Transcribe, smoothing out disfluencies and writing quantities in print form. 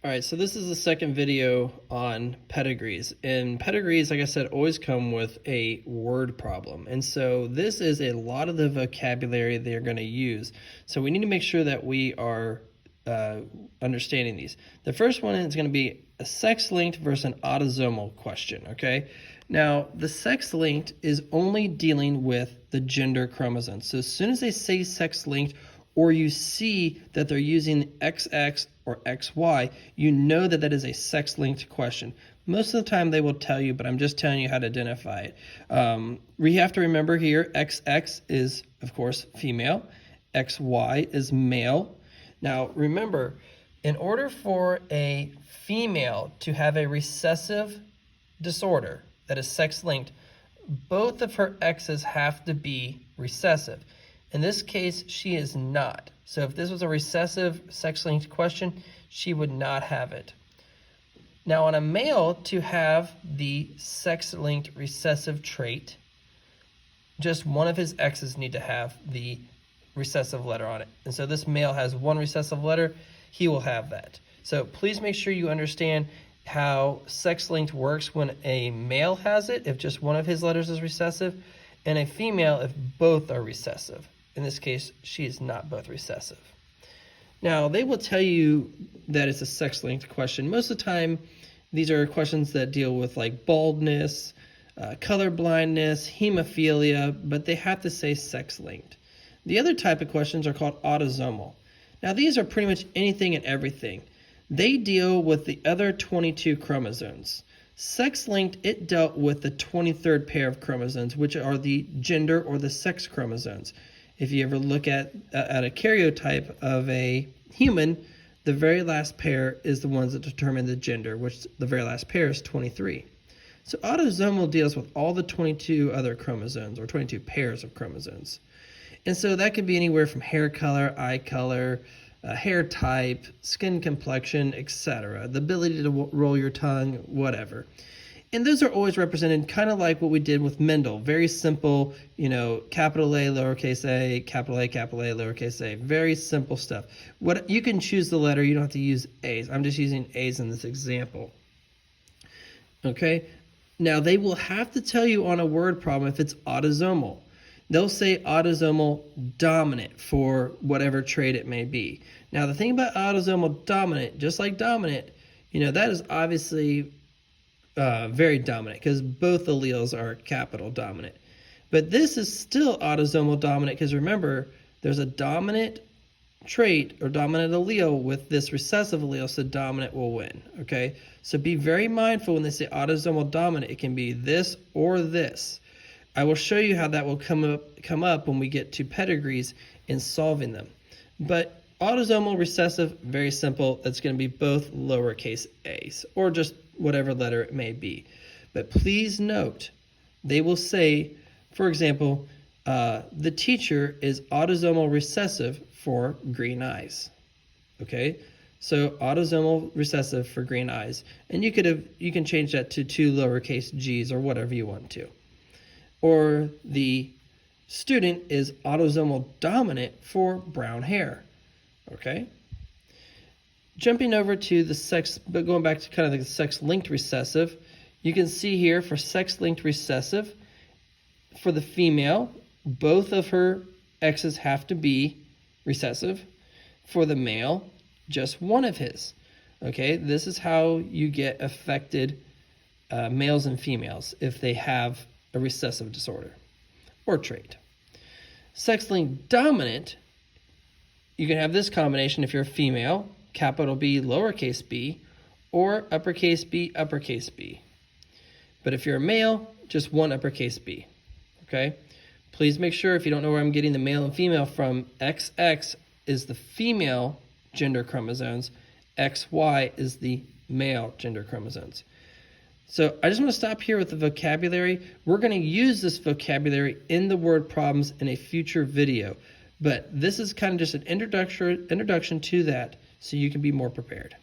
All right, so this is the second video on pedigrees. And pedigrees, like I said, always come with a word problem. And so this is a lot of the vocabulary they're going to use. So we need to make sure that we are understanding these. The first one is going to be a sex-linked versus an autosomal question, okay? Now, the sex-linked is only dealing with the gender chromosomes. So as soon as they say sex-linked, or you see that they're using XX or XY, you know that that is a sex-linked question. Most of the time they will tell you, but I'm just telling you how to identify it. We have to remember here, XX is, of course, female. XY is male. Now, remember, in order for a female to have a recessive disorder that is sex-linked, both of her X's have to be recessive. In this case, she is not. So if this was a recessive sex-linked question, she would not have it. Now, on a male to have the sex-linked recessive trait, just one of his X's need to have the recessive letter on it. And so this male has one recessive letter, he will have that. So please make sure you understand how sex-linked works when a male has it, if just one of his letters is recessive, and a female if both are recessive. In this case, she is not both recessive. Now, they will tell you that it's a sex-linked question. Most of the time, these are questions that deal with like baldness, color blindness, hemophilia, but they have to say sex-linked. The other type of questions are called autosomal. Now, these are pretty much anything and everything. They deal with the other 22 chromosomes. Sex-linked, it dealt with the 23rd pair of chromosomes, which are the gender or the sex chromosomes. If you ever look at a karyotype of a human, the very last pair is the ones that determine the gender, which the very last pair is 23. So autosomal deals with all the 22 other chromosomes, or 22 pairs of chromosomes. And so that could be anywhere from hair color, eye color, hair type, skin complexion, etc. The ability to roll your tongue, whatever. And those are always represented kind of like what we did with Mendel. Very simple, capital A, lowercase a, capital A, lowercase a. Very simple stuff. You can choose the letter. You don't have to use A's. I'm just using A's in this example. Okay? Now, they will have to tell you on a word problem if it's autosomal. They'll say autosomal dominant for whatever trait it may be. Now, the thing about autosomal dominant, just like dominant, that is obviously very dominant because both alleles are capital dominant. But this is still autosomal dominant because remember, there's a dominant trait or dominant allele with this recessive allele, so dominant will win, okay? So be very mindful when they say autosomal dominant. It can be this or this. I will show you how that will come up when we get to pedigrees in solving them. But autosomal recessive, very simple. That's going to be both lowercase a's or just whatever letter it may be. But please note, they will say, for example, the teacher is autosomal recessive for green eyes. Okay, so autosomal recessive for green eyes, and you can change that to 2 lowercase g's or whatever you want to. Or the student is autosomal dominant for brown hair. Okay. Jumping over to the sex, but going back to kind of the sex-linked recessive, you can see here for sex-linked recessive, for the female, both of her X's have to be recessive. For the male, just one of his. Okay, this is how you get affected males and females if they have a recessive disorder or trait. Sex-linked dominant, you can have this combination if you're a female, capital B, lowercase b, or uppercase B, uppercase B. But if you're a male, just one uppercase B, okay? Please make sure, if you don't know where I'm getting the male and female from, XX is the female gender chromosomes, XY is the male gender chromosomes. So I just want to stop here with the vocabulary. We're going to use this vocabulary in the word problems in a future video. But this is kind of just an introduction to that so you can be more prepared.